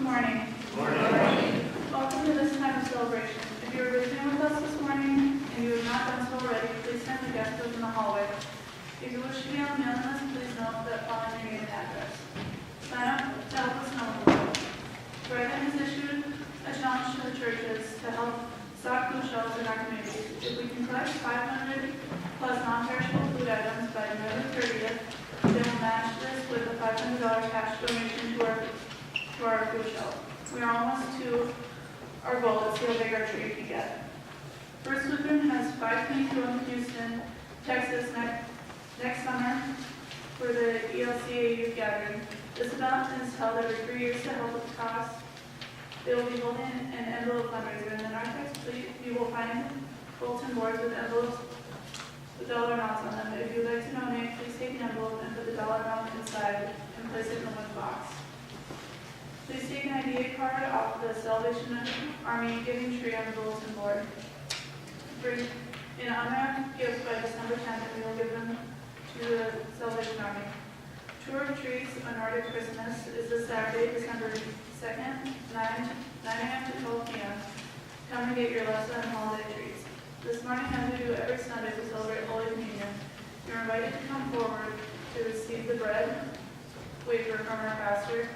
morning. Morning. Welcome to this time of celebration. If you are visiting with us this morning and you have not done so already, please send the guest books in the hallway. If you wish to be on the mailing list, please note that following your name and address. Sign up to help us know. Brighton has issued a challenge to the churches to help stock food shelves in our community. If we can collect 500 plus non-perishable food items by November 30th, they will match this with a $500 cash donation to our food shelf. We are almost to our goal. Let's see how big our tree can get. First Lutheran has 522 in Houston, Texas next summer for the ELCA youth gathering. This event is held every 3 years to help with the cost. They will be holding an envelope fundraiser, and in our text you will find bulletin boards with envelopes with dollar amounts on them. If you would like to donate, please take an envelope and put the dollar amount inside and place it in the lunch box. Please take an ID card off the Salvation Army giving tree on the bulletin board. Bring in unwrapped gifts by December 10th, and we will give them to the Salvation Army. Tour of Trees, A Nordic Christmas, is this Saturday, December 2nd, 9 a.m. to 12 p.m. Come and get your lesson and holiday trees. This morning, as we do every Sunday, we celebrate Holy Communion. You're invited to come forward to receive the bread, wafer from our pastor,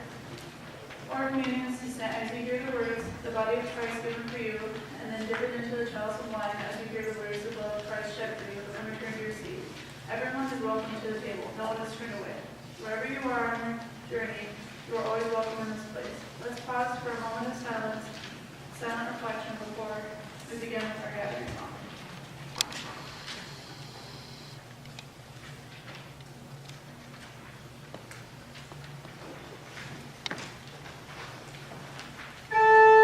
or communion assistant as you hear the words, the body of Christ given for you, and then dip it into the chalice of wine as you hear the words, the blood of Christ shed for you, and return to your seat. Everyone is welcome to the table. No one is turned away. Wherever you are on your journey, you are always welcome in this place. Let's pause for a moment of silent reflection before we begin with our gathering song.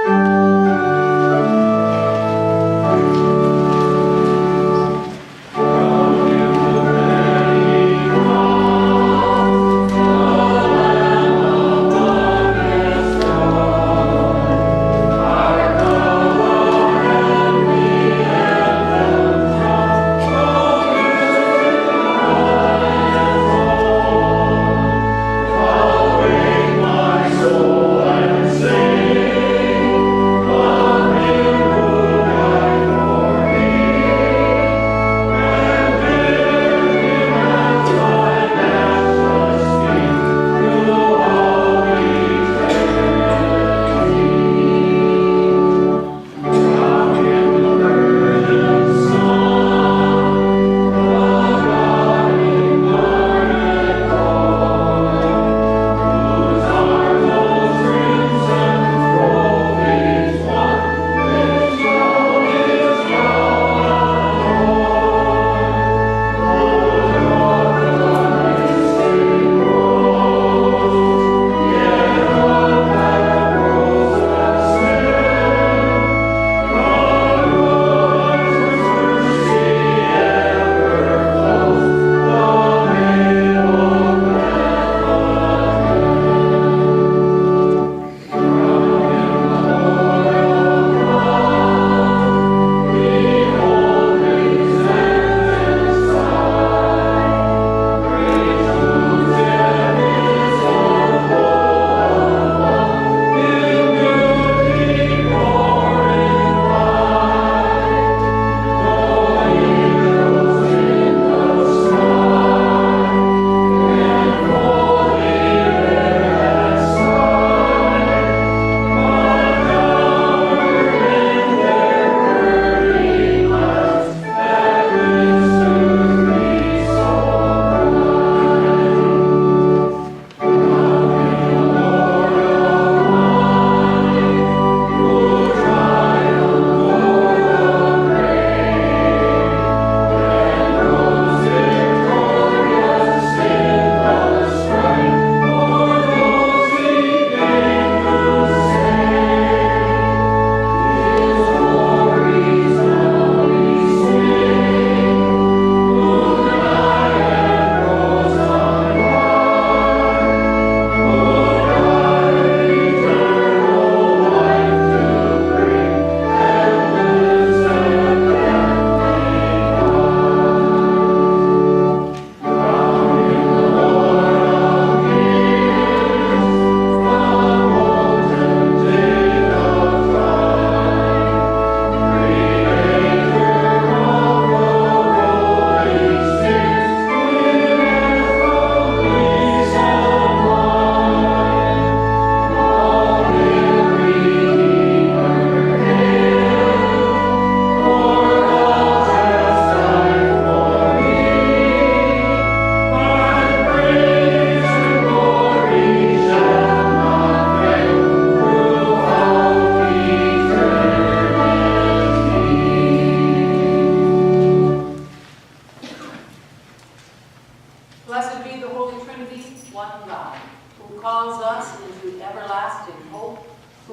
Our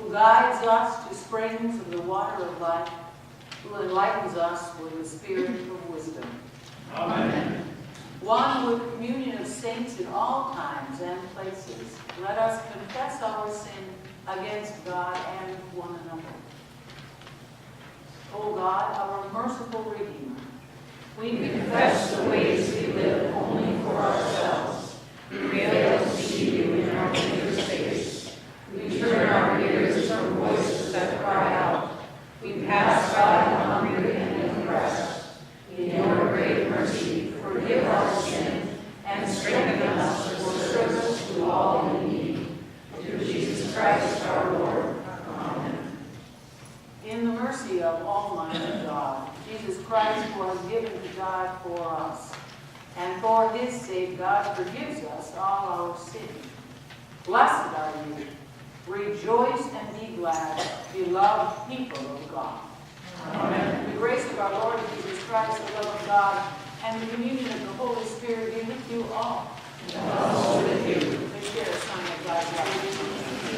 who guides us to springs of the water of life, who enlightens us with the spirit of wisdom. Amen. One with communion of saints in all times and places, let us confess our sin against God and one another. O God, our merciful Redeemer, We confess the ways we live only for ourselves. We fail to see you in our neighbor's face. We turn our ears from voices that cry out. We pass by the hungry and oppressed. In your great mercy, forgive our sin and strengthen us for service to all in need. Through Jesus Christ our Lord. Amen. in the mercy of Almighty God, Jesus Christ was given to die for us, and for his sake God forgives us all our sins. Blessed are you. Rejoice and be glad, beloved people of God. Amen. The grace of our Lord Jesus Christ, the love of God, and the communion of the Holy Spirit be with you all. And also with you. Let's share a sign of God's love.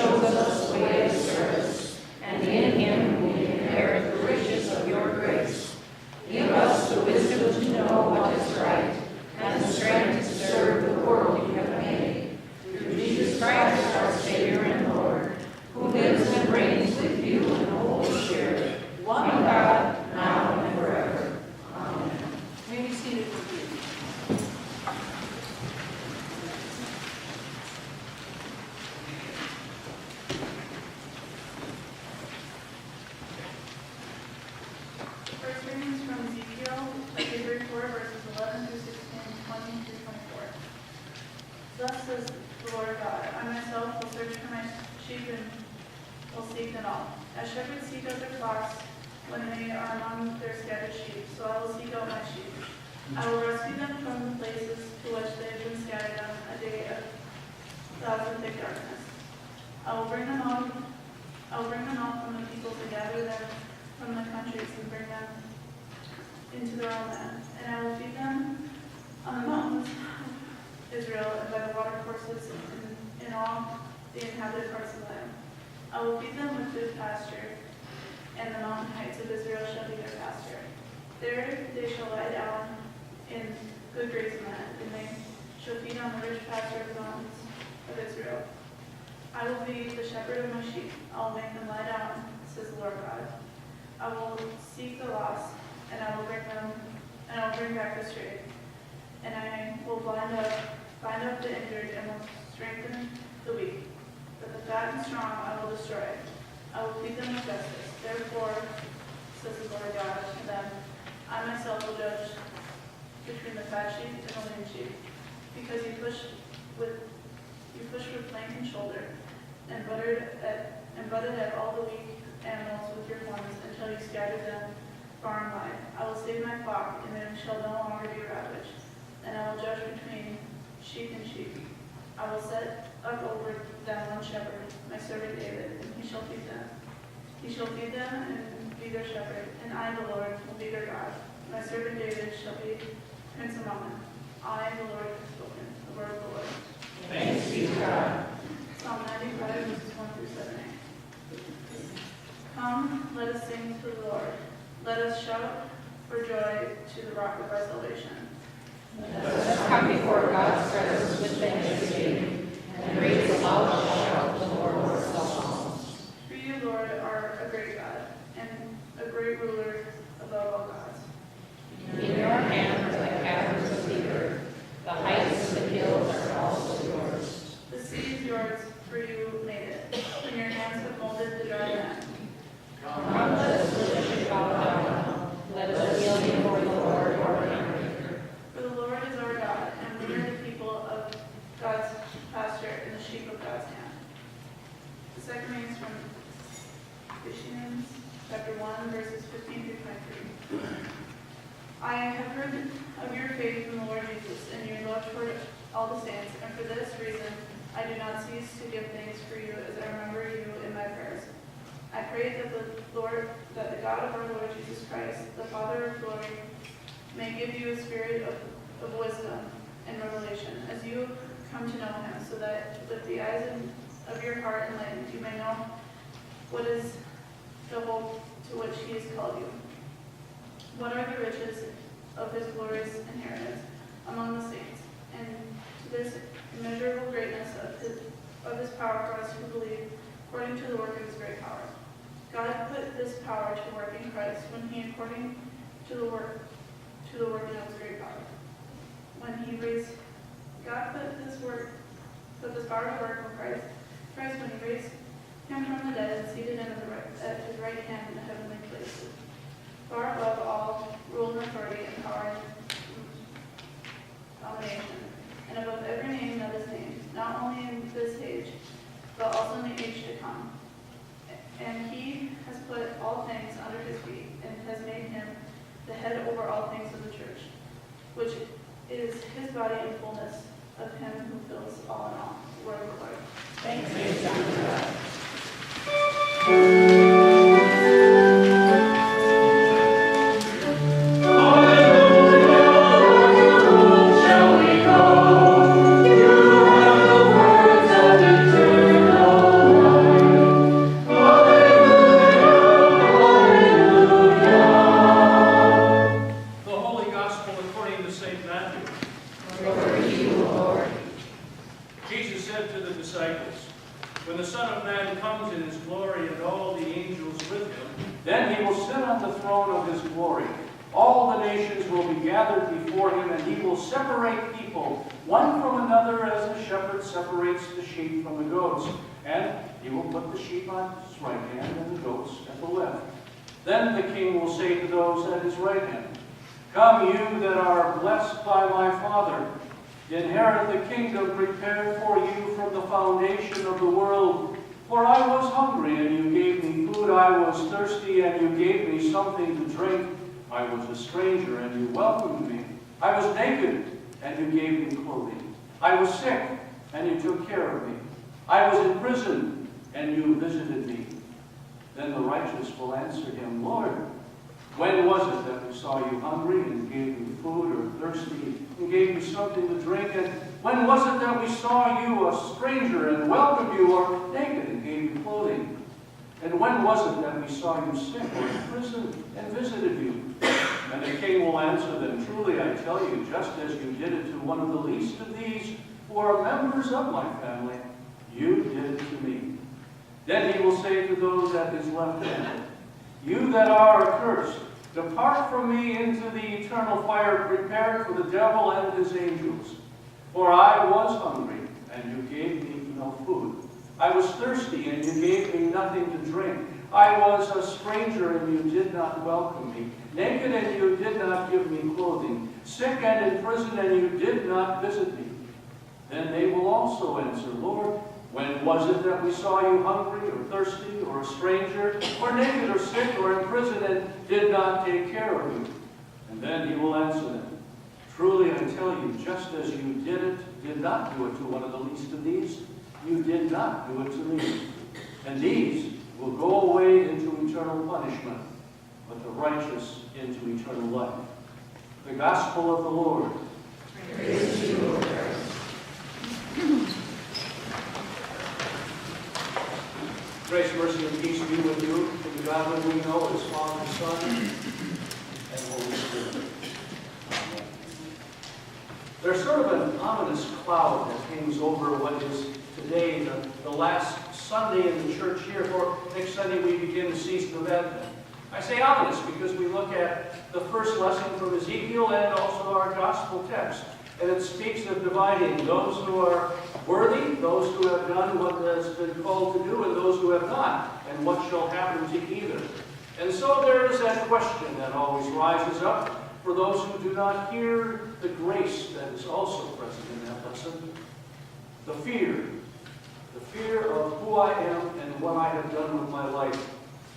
shows us the way of service, and in him we inherit the riches of your grace. Give us the wisdom to know what is right, and the strength to serve the world you have made. Through Jesus Christ, our Savior and Lord, who lives and reigns with you in the Holy Spirit, one God, now and forever. Amen. May be seated with you. First reading is from Ezekiel, chapter 34, verses 11 through 16, 20 through 24. Thus says the Lord God, I myself will search for my sheep and will seek them all. As shepherds seek out their flocks when they are among their scattered sheep, so I will seek out my sheep. I will rescue them from the places to which they have been scattered on a day of clouds and thick darkness. I will bring them out from the peoples and gather them from the countries and bring them into their own land. And I will feed them on the mountains of Israel and by the watercourses in all the inhabited parts of the land. I will feed them with good pasture, and the mountain heights of Israel shall be their pasture. There they shall lie down in good grazing land, and they shall feed on the rich pasture of the mountains of Israel. I will be the shepherd of my sheep. I will make them lie down, says the Lord God. I will seek the lost, and I will bring back the strayed. And I will bind up the injured, and will strengthen the weak. But the fat and strong I will destroy. I will feed them with justice. Therefore, says the Lord God to them, I myself will judge between the fat sheep and the lean sheep, because you pushed with flank and shoulder, and butted at all the weak animals with your horns until you scattered them far and wide. I will save my flock, and they shall no longer be ravaged, and I will judge between sheep and sheep. I will set up over them one shepherd, my servant David, and he shall feed them. He shall feed them and be their shepherd, and I, the Lord, will be their God. My servant David shall be prince among them. I, the Lord, have spoken. The word of the Lord. Thanks be to God. Psalm 95, verses 1 through 7a. Come, let us sing to the Lord. Let us shout for joy to the rock of our salvation. Let us come before God's presence with thanksgiving and raise a loud shout to the Lord our songs. For you, Lord, are a great God, and a great ruler above all gods. In your hand are the caverns of the earth, the heights of the hills are also yours. The sea is yours, for you made it, and your hands have molded the dry land. Come, let us worship and bow down. Let us kneel before the Lord our Maker. For the Lord is our God, and we are the people of God's pasture and the sheep of God's hand. The second reading is from Ephesians chapter 1, verses 15 through 23. I have heard of your faith in the Lord Jesus and your love toward all the saints, and for this reason I do not cease to give thanks for you as I remember you in my prayers. I pray that the God of our Lord Jesus Christ, the Father of glory, may give you a spirit of wisdom and revelation as you come to know him, so that with the eyes of your heart enlightened, you may know what is the hope to which he has called you. What are the riches of his glorious inheritance among the saints, and to this immeasurable greatness of his power for us who believe, according to the work of his great power. God put this power to work in Christ when he, according to the working of his great power. God put this power to work in Christ when he raised him from the dead and seated him at his right hand in the heavenly places, far above all rule and authority and power and domination, and above every name that is named, not only in this age, but also in the age to come. And he has put all things under his feet, and has made him the head over all things of the church, which is his body in fullness of him who fills all in all. The word of the Lord. Thanks be to God. Shall we go? You have the words of eternal life. Glory to you, Lord. Jesus said to the disciples, "When the Son of Man comes in his glory and all the angels with him, then he will sit on the throne of his glory. All the nations will be gathered before him, and he will separate people, one from another, as a shepherd separates the sheep from the goats. And he will put the sheep on his right hand and the goats at the left. Then the king will say to those at his right hand, 'Come, you that are blessed by my Father, inherit the kingdom prepared for you from the foundation of the world. For I was hungry, and you gave me food. I was thirsty, and you gave me something to drink. I was a stranger, and you welcomed me. I was naked, and you gave me clothing. I was sick, and you took care of me. I was in prison, and you visited me.' Then the righteous will answer him, 'Lord, when was it that we saw you hungry and gave you food, or thirsty and gave you something to drink? And when was it that we saw you a stranger and welcomed you, or naked and gave you clothing? And when was it that we saw you sick or in prison and visited you?' And the king will answer them, 'Truly I tell you, just as you did it to one of the least of these who are members of my family, you did it to me.' Then he will say to those at his left hand, 'You that are accursed, depart from me into the eternal fire prepared for the devil and his angels. For I was hungry, and you gave me no food. I was thirsty, and you gave me nothing to drink. I was a stranger, and you did not welcome me. Naked, and you did not give me clothing. Sick and in prison, and you did not visit me.' Then they will also answer, 'Lord, when was it that we saw you hungry or thirsty or a stranger or naked or sick or in prison and did not take care of you?' And then he will answer them, 'Truly I tell you, just as you did not do it to one of the least of these, you did not do it to me.' And these will go away into eternal punishment, but the righteous into eternal life." The Gospel of the Lord. Praise to you, O Christ. Grace, mercy, and peace be with you from the God whom we know as Father, Son, and Holy Spirit. Amen. There's sort of an ominous cloud that hangs over what is today the last Sunday in the church here. For next Sunday we begin the season of Advent. I say ominous because we look at the first lesson from Ezekiel and also our gospel text. And it speaks of dividing those who are worthy, those who have done what has been called to do, and those who have not, and what shall happen to either. And so there is that question that always rises up for those who do not hear the grace that is also present in that lesson. The fear of who I am and what I have done with my life.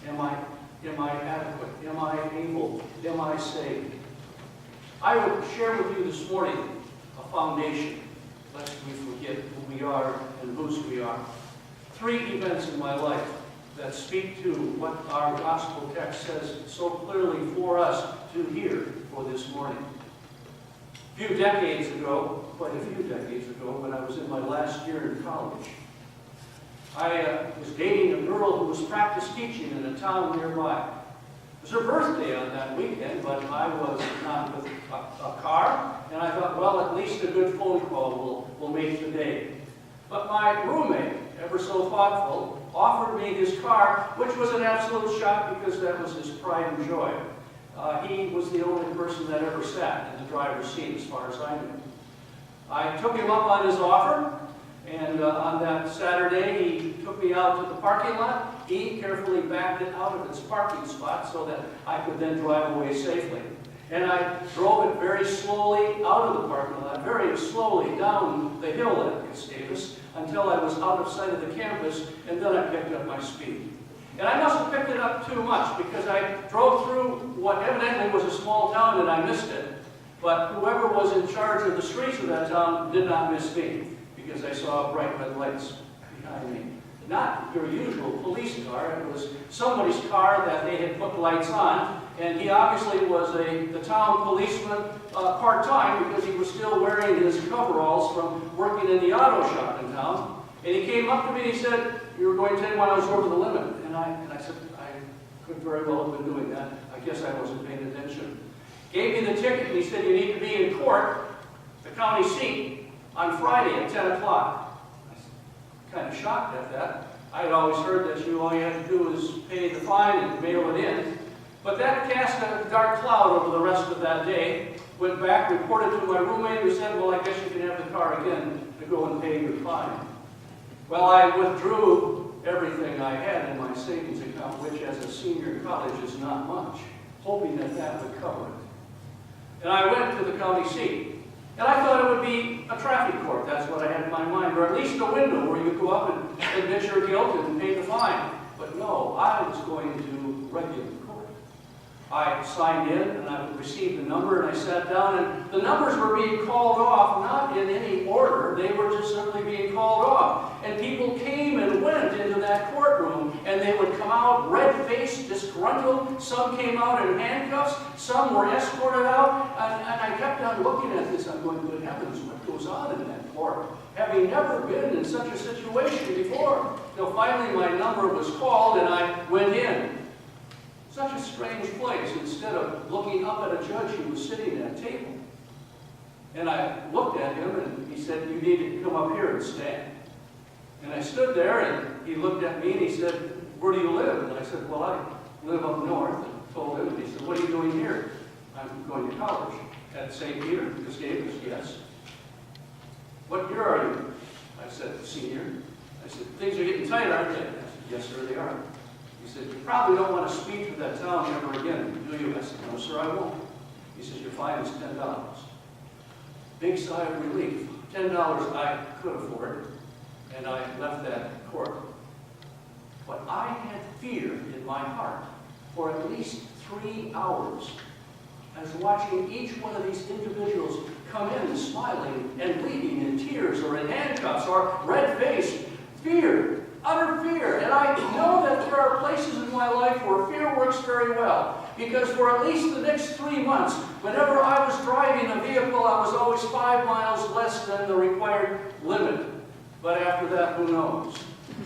Am I adequate? Am I able? Am I saved? I would share with you this morning a foundation, lest we forget who we are and whose we are. 3 events in my life that speak to what our gospel text says so clearly for us to hear for this morning. A few decades ago, quite a few decades ago, when I was in my last year in college, I was dating a girl who was practice teaching in a town nearby. It was her birthday on that weekend, but I was not with a car, and I thought, well, at least a good phone call will make the day. But my roommate, ever so thoughtful, offered me his car, which was an absolute shock because that was his pride and joy. He was the only person that ever sat in the driver's seat as far as I knew. I took him up on his offer, and on that Saturday he took me out to the parking lot. He carefully backed it out of its parking spot so that I could then drive away safely. And I drove it very slowly out of the parking lot, very slowly down the hill at Gustavus until I was out of sight of the campus, and then I picked up my speed. And I must have picked it up too much because I drove through what evidently was a small town and I missed it. But whoever was in charge of the streets of that town did not miss me because I saw bright red lights behind me. Not your usual police car. It was somebody's car that they had put lights on, and he obviously was the town policeman part-time because he was still wearing his coveralls from working in the auto shop in town. And he came up to me and he said, "You were going 10 miles over the limit." And I said, "I could very well have been doing that. I guess I wasn't paying attention." Gave me the ticket and he said, "You need to be in court." The county seat on Friday at 10 o'clock. I was kind of shocked at that. I had always heard that all you had to do is pay the fine and mail it in. But that cast a dark cloud over the rest of that day. Went back, reported to my roommate, who said, well, I guess you can have the car again to go and pay your fine. Well, I withdrew everything I had in my savings account, which as a senior in college is not much, hoping that that would cover it. And I went to the county seat. And I thought it would be a traffic court. That's what I had in my mind, or at least a window where you go up and admit your guilt and pay the fine. But no, I was going to regular court. I signed in and I received the number and I sat down, and the numbers were being called off, not in any order. They were just simply being called off. And people came and went into that courtroom, and they would come out red-faced, disgruntled. Some came out in handcuffs. Some were escorted out. And I kept on looking at this. I'm going, good heavens, what goes on in that court? Having never been in such a situation before. Till finally my number was called and I went in. Such a strange place. Instead of looking up at a judge who was sitting at a table. And I looked at him and he said, you need to come up here and stand. And I stood there and he looked at me and he said, where do you live? And I said, well, I live up north. And told him, and he said, what are you doing here? I'm going to college at St. Peter. Gustavus, yes. What year are you? I said, senior. I said, things are getting tight, aren't they? I said, yes, sir, they are. He said, you probably don't want to speak to that town ever again, do you? I said, no, sir, I won't. He says, your fine is $10. Big sigh of relief. $10 I could afford, and I left that court. But I had fear in my heart for at least 3 hours. I was watching each one of these individuals come in smiling and leaving in tears or in handcuffs or red-faced. Fear, utter fear. And I know that there are places in my life where fear works very well. Because for at least the next 3 months, whenever I was driving a vehicle, I was always 5 miles less than the required limit. But after that, who knows?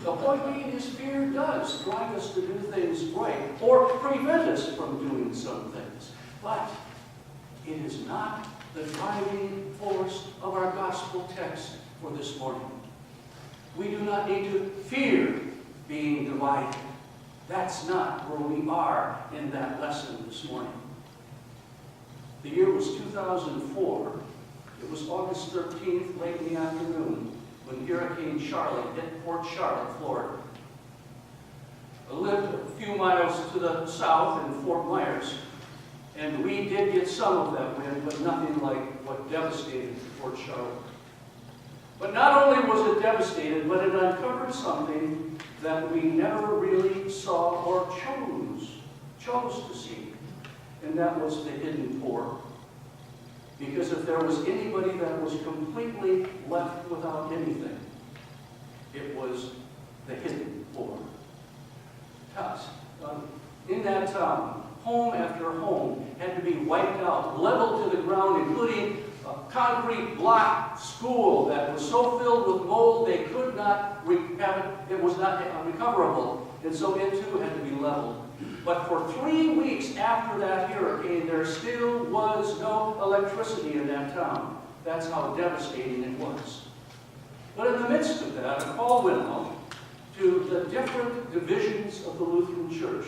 The point being is fear does drive us to do things right or prevent us from doing some things. But it is not the driving force of our gospel text for this morning. We do not need to fear being divided. That's not where we are in that lesson this morning. The year was 2004. It was August 13th, late in the afternoon, when Hurricane Charlotte hit Port Charlotte, Florida. I lived a few miles to the south in Fort Myers, and we did get some of that wind, but nothing like what devastated Port Charlotte. But not only was it devastated, but it uncovered something that we never really saw or chose to see, and that was the hidden poor. Because if there was anybody that was completely left without anything, it was the hidden poor. In that town, home after home had to be wiped out, leveled to the ground, including a concrete block school that was so filled with mold they could not have it. It was not recoverable, and so it too had to be leveled. But for 3 weeks after that hurricane, there still was no electricity in that town. That's how devastating it was. But in the midst of that, a call went out to the different divisions of the Lutheran Church,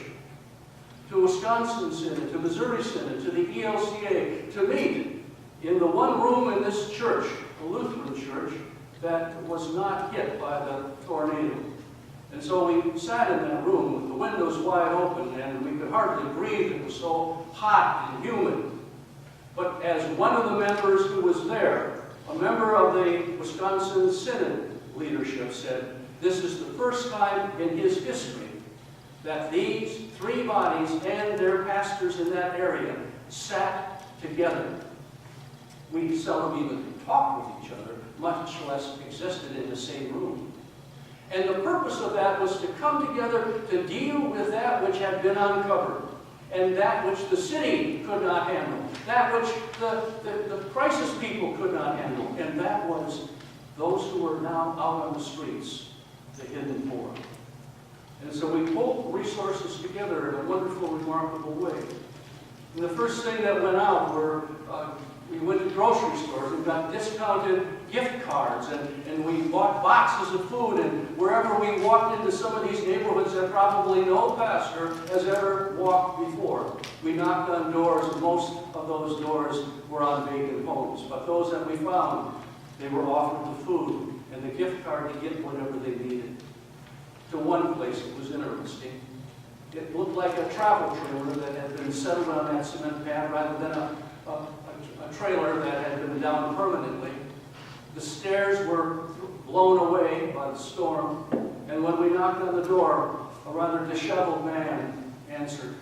to Wisconsin Synod, to Missouri Synod, to the ELCA, to meet in the one room in this church, the Lutheran church, that was not hit by the tornado. And so we sat in that room with the windows wide open, and we could hardly breathe. It was so hot and humid. But as one of the members who was there, a member of the Wisconsin Synod leadership, said, this is the first time in his history that these 3 bodies and their pastors in that area sat together. We seldom even talked with each other, much less existed in the same room. And the purpose of that was to come together to deal with that which had been uncovered, and that which the city could not handle, that which the crisis people could not handle, and that was those who were now out on the streets, the hidden poor. And so we pulled resources together in a wonderful, remarkable way. And the first thing that went out were We went to grocery stores and got discounted gift cards, and we bought boxes of food, and wherever we walked into some of these neighborhoods that probably no pastor has ever walked before, we knocked on doors, and most of those doors were on vacant homes. But those that we found, they were offered the food and the gift card to get whatever they needed. To one place, it was interesting. It looked like a travel trailer that had been settled on that cement pad rather than a trailer that had been down permanently. The stairs were blown away by the storm, and when we knocked on the door, a rather disheveled man answered.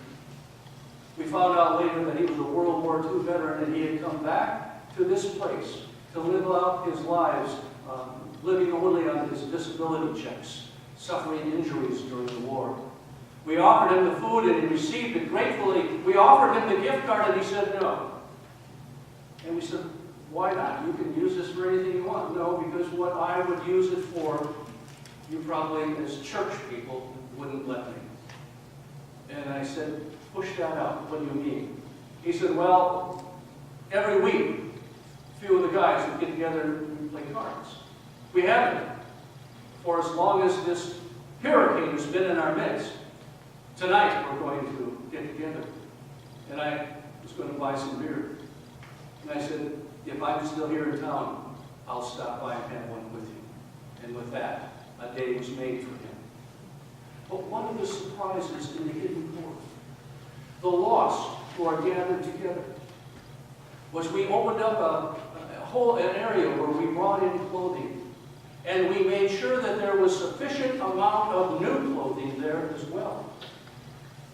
We found out later that he was a World War II veteran, and he had come back to this place to live out his lives, living only on his disability checks, suffering injuries during the war. We offered him the food, and he received it gratefully. We offered him the gift card, and he said no. And we said, why not? You can use this for anything you want. No, because what I would use it for, you probably, as church people, wouldn't let me. And I said, push that out. What do you mean? He said, well, every week, a few of the guys would get together and play cards. We haven't for as long as this hurricane has been in our midst. Tonight, we're going to get together. And I was going to buy some beer. And I said, if I'm still here in town, I'll stop by and have one with you. And with that, a day was made for him. But one of the surprises in the hidden court, the lost who are gathered together, was we opened up an area where we brought in clothing. And we made sure that there was sufficient amount of new clothing there as well.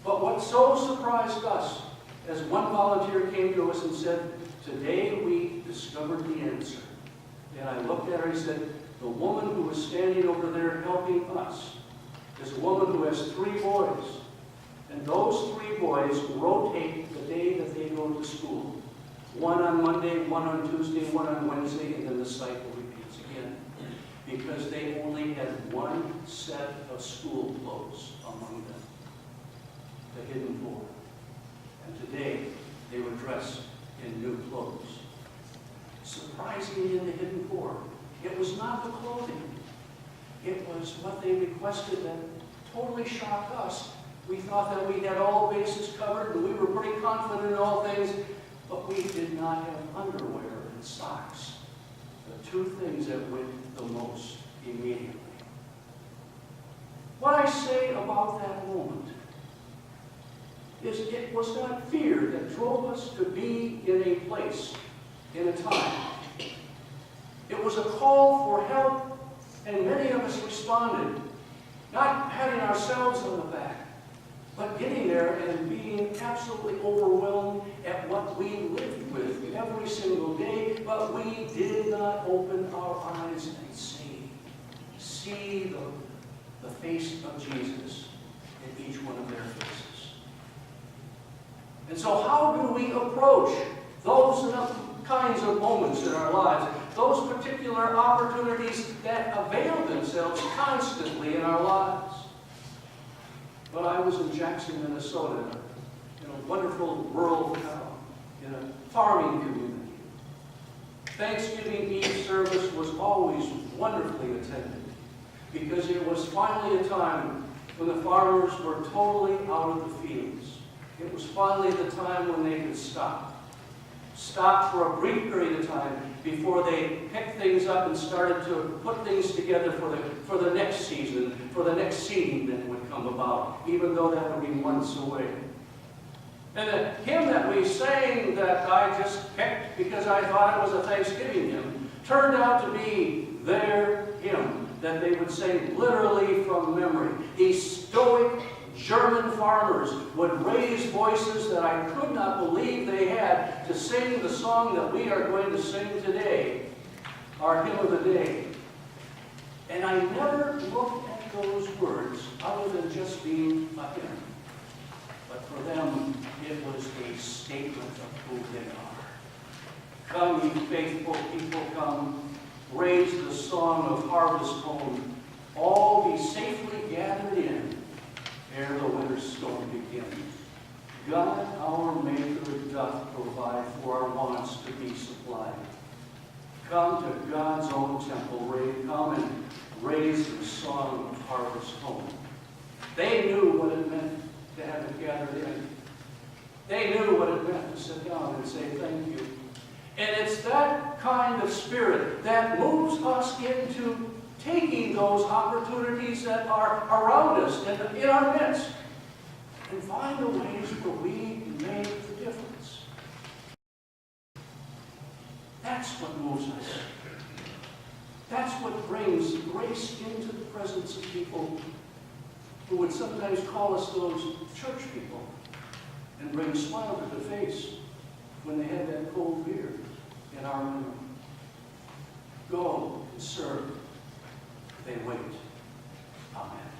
But what so surprised us, as one volunteer came to us and said, today we discovered the answer. And I looked at her and said, the woman who is standing over there helping us is a woman who has 3 boys. And those 3 boys rotate the day that they go to school. One on Monday, one on Tuesday, one on Wednesday, and then the cycle repeats again. Because they only had one set of school clothes among them. The hidden poor. And today, they were dressed in new clothes. Surprisingly, in the hidden poor, it was not the clothing. It was what they requested that totally shocked us. We thought that we had all bases covered, and we were pretty confident in all things, but we did not have underwear and socks. The 2 things that went the most immediately. What I say about that moment is it was not fear that drove us to be in a place, in a time. It was a call for help, and many of us responded, not patting ourselves on the back, but getting there and being absolutely overwhelmed at what we lived with every single day, but we did not open our eyes and see the face of Jesus in each one of their faces. And so how do we approach those kinds of moments in our lives, those particular opportunities that avail themselves constantly in our lives? Well, I was in Jackson, Minnesota, in a wonderful rural town, in a farming community. Thanksgiving Eve service was always wonderfully attended because it was finally a time when the farmers were totally out of the fields. It was finally the time when they could stop for a brief period of time before they picked things up and started to put things together for the next season, for the next seeding that would come about, even though that would be months away. And the hymn that we sang that I just picked because I thought it was a Thanksgiving hymn turned out to be their hymn that they would sing literally from memory. These stoic German farmers would raise voices that I could not believe they had to sing the song that we are going to sing today, our hymn of the day. And I never looked at those words other than just being a hymn. But for them, it was a statement of who they are. Come, ye faithful people, come, raise the song of harvest home. All be safely gathered in ere the winter storm begins. God, our Maker, doth provide for our wants to be supplied. Come to God's own temple, come and raise the song of harvest home. They knew what it meant to have it gathered in. They knew what it meant to sit down and say thank you. And it's that kind of spirit that moves us into taking those opportunities that are around us and in our midst and find the ways where we make the difference. That's what moves us. That's what brings grace into the presence of people who would sometimes call us those church people and bring a smile to the face when they had that cold beer in our room. Go and serve. They wait. Amen.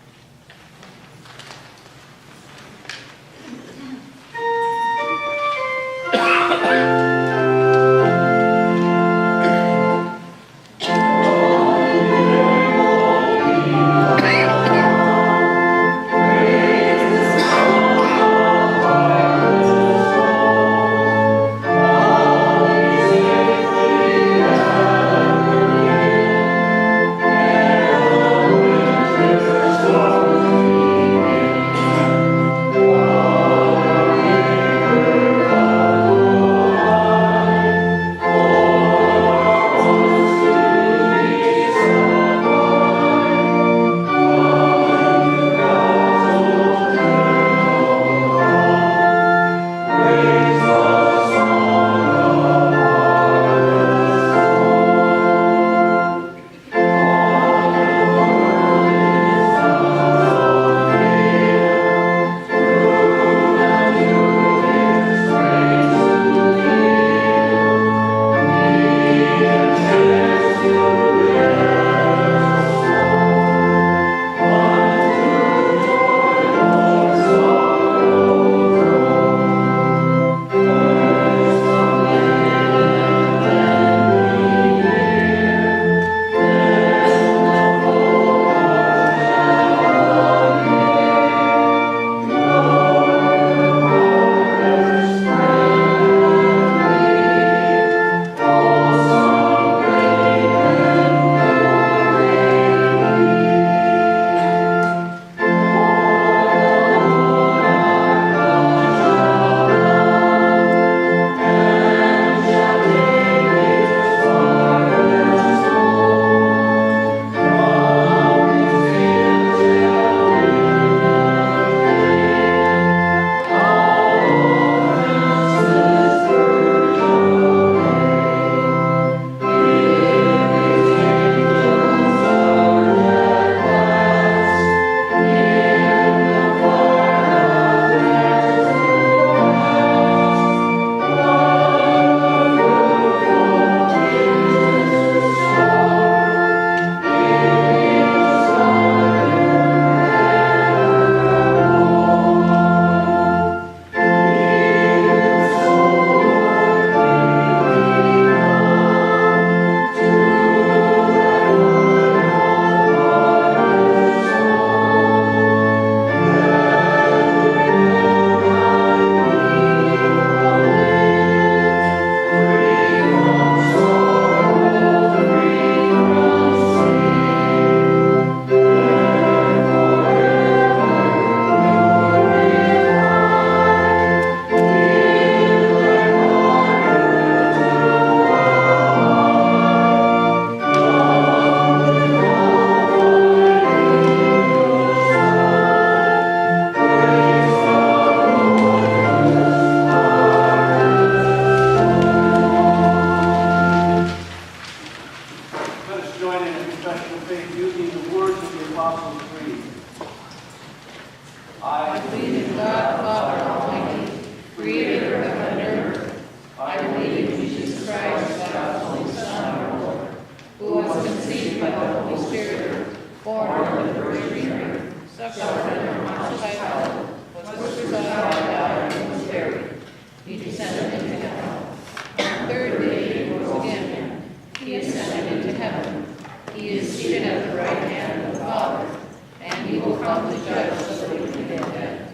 He will come to judge the living and the dead.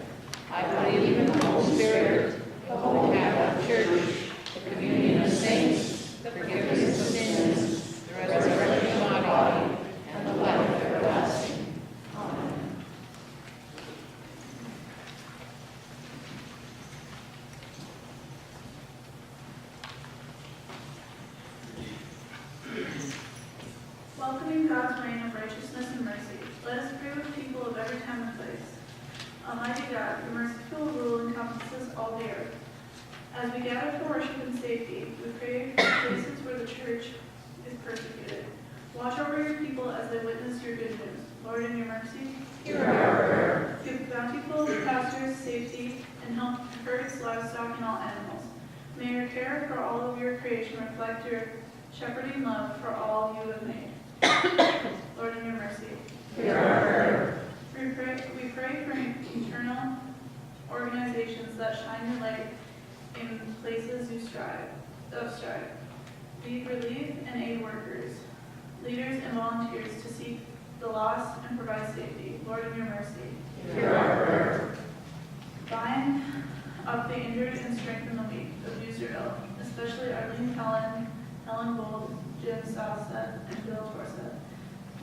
I believe in the Holy Spirit, righteousness and mercy. Let us pray with people of every time and place. Almighty God, your merciful rule encompasses all the earth. As we gather for worship in safety, we pray for places where the church is persecuted. Watch over your people as they witness your good news. Lord, in your mercy, Hear our prayer. give bountiful pastors safety and help herds, livestock, and all animals. May your care for all of your creation reflect your shepherding love for all you have made. Lord, in your mercy, Hear our prayer. we pray for eternal organizations that shine your light in places you strive. Be relief and aid workers, leaders and volunteers to seek the lost and provide safety. Lord, in your mercy. Hear our prayer. Bind up the injured and strengthen the weak, abused or ill, especially Arlene Helen Gold, Jim Southset, and Bill Torset.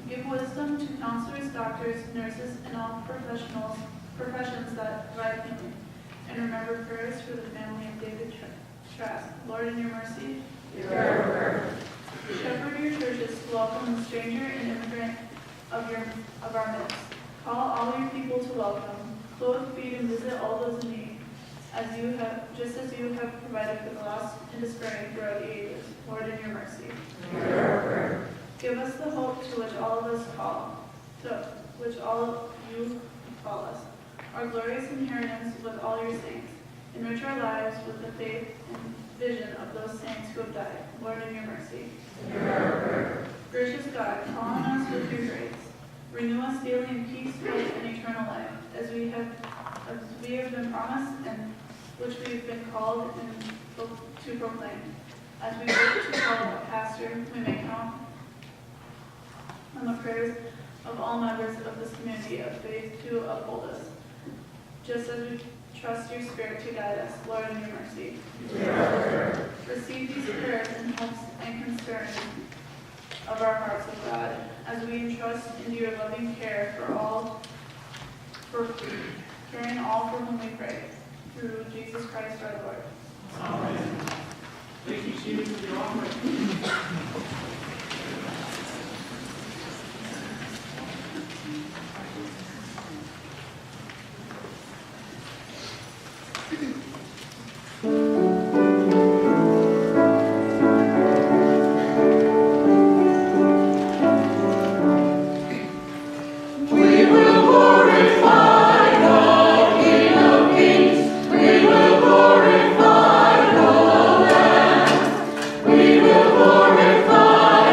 Give wisdom to counselors, doctors, nurses, and all professions that provide healing. And remember prayers for the family of David Trask. Lord, in your mercy, Hear our prayer. shepherd your churches to welcome the stranger and immigrant of our midst. Call all your people to welcome. Clothe, feed, and visit all those in need, just as you have provided for the lost and despairing throughout the ages. Lord, in your mercy. Hear our prayer. Give us the hope to which all of us call, to which all of you call us, our glorious inheritance with all your saints. Enrich our lives with the faith and vision of those saints who have died. Lord, in your mercy. Hear our prayer. Gracious God, call on us with your grace. Renew us daily in peace, hope, and eternal life, as we have been promised and which we have been called to proclaim. As we work to follow a pastor, we may count on the prayers of all members of this community of faith to uphold us, just as we trust your Spirit to guide us. Lord, in your mercy. Hear our prayer. Receive these prayers and hopes and concerns of our hearts, O God, as we entrust into your loving care for caring all for whom we pray. Through Jesus Christ our Lord. Amen. Thank you, Stephen, for the offering. We will glorify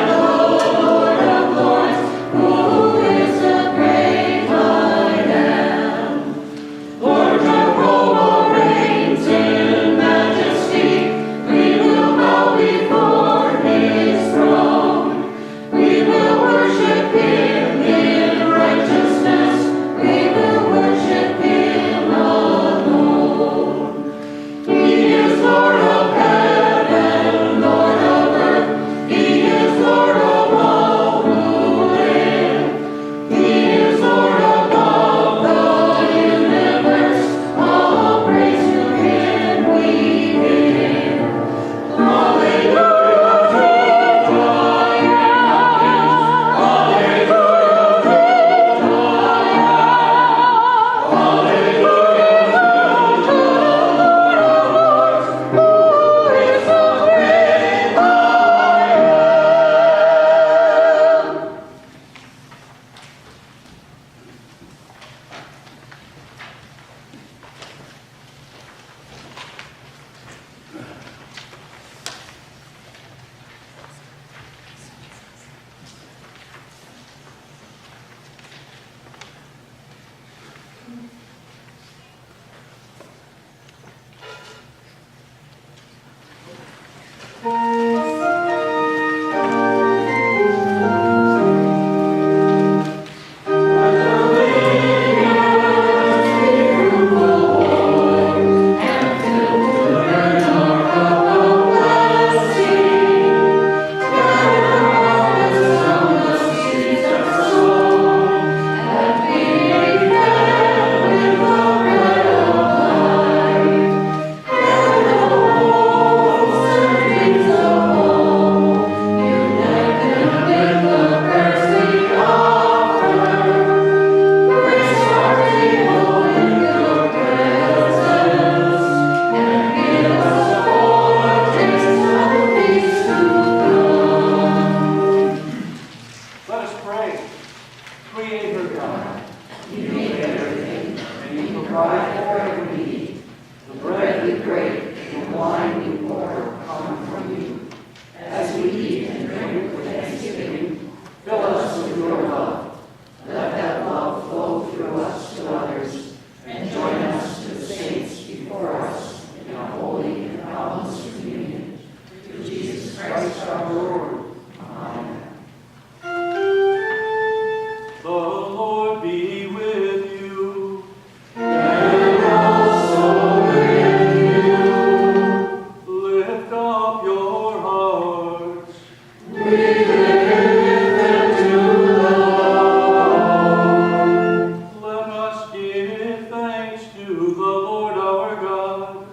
Let us give thanks to the Lord our God.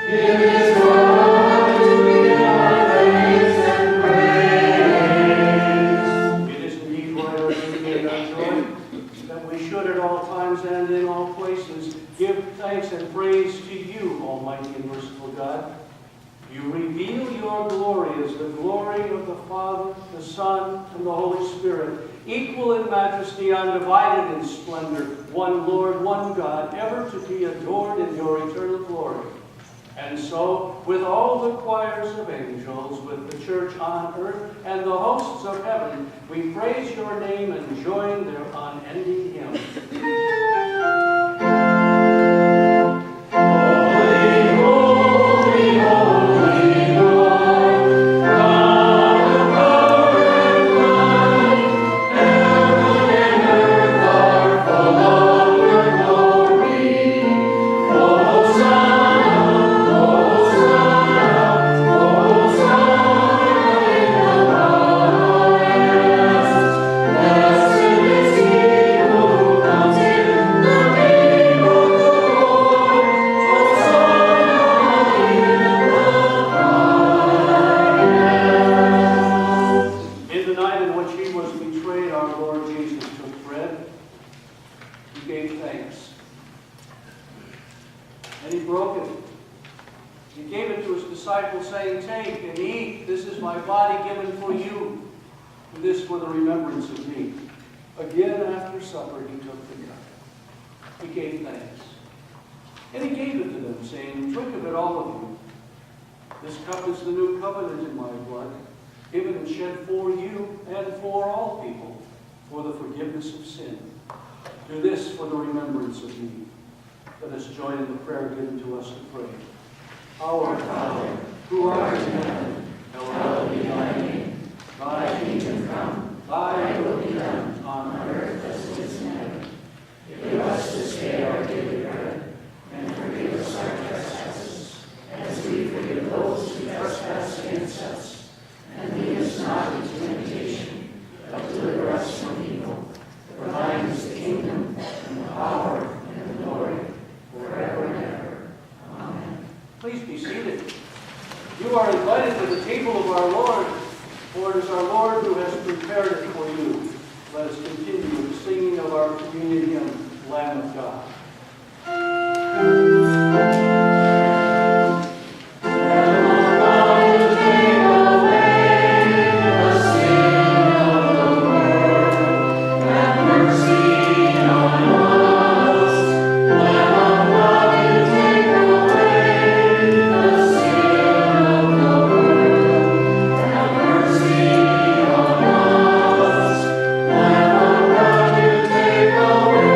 It is right to give thanks and praise. It is indeed right, our duty and our joy, that we should at all times and in all places give thanks and praise to you, Almighty and merciful God. You reveal your glory as the glory of the Father, the Son, and the Holy Spirit, equal in majesty, undivided in splendor, one Lord, one God, ever to be adored in your eternal glory. And so, with all the choirs of angels, with the church on earth, and the hosts of heaven, we praise your name and join their unending hymn. And he broke it. He gave it to his disciples, saying, "Take and eat. This is my body given for you. Do this for the remembrance of me." Again, after supper, he took the cup. He gave thanks. And he gave it to them, saying, "Drink of it, all of you. This cup is the new covenant in my blood, given and shed for you and for all people, for the forgiveness of sin. Do this for the remembrance of me." Let us join in the prayer given to us to pray. Our Father, who art in heaven, hallowed be thy name. Thy kingdom come, thy will be done, on earth as it is in heaven. Give us this day our daily bread, and forgive us our trespasses, as we forgive those who trespass against us. And lead us not into temptation, but deliver us from evil. For thine is the kingdom, and the power, and the glory, forever and ever. Amen. Please be seated. You are invited to the table of our Lord, for it is our Lord who has prepared it for you. Let us continue with the singing of our communion hymn, Lamb of God. Take away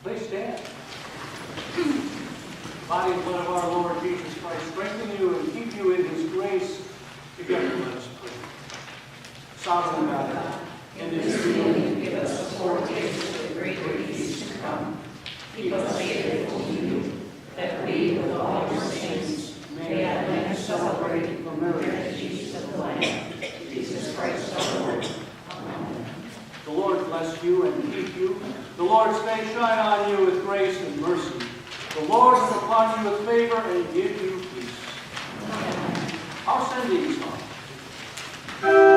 Please stand. Body and blood of our Lord Jesus Christ, strengthen you and keep you in his grace. Together let us pray. Sovereign God, in this healing, give us a foretaste of the greater peace to come. Keep us faithful to you, that we, with all your saints, may at length celebrate the marriage of the Lamb, Jesus Christ our Lord. Amen. the Lord bless you and keep you. The Lord's face shine on you with grace and mercy. The Lord look upon you with favor and give you peace. I'll send these on.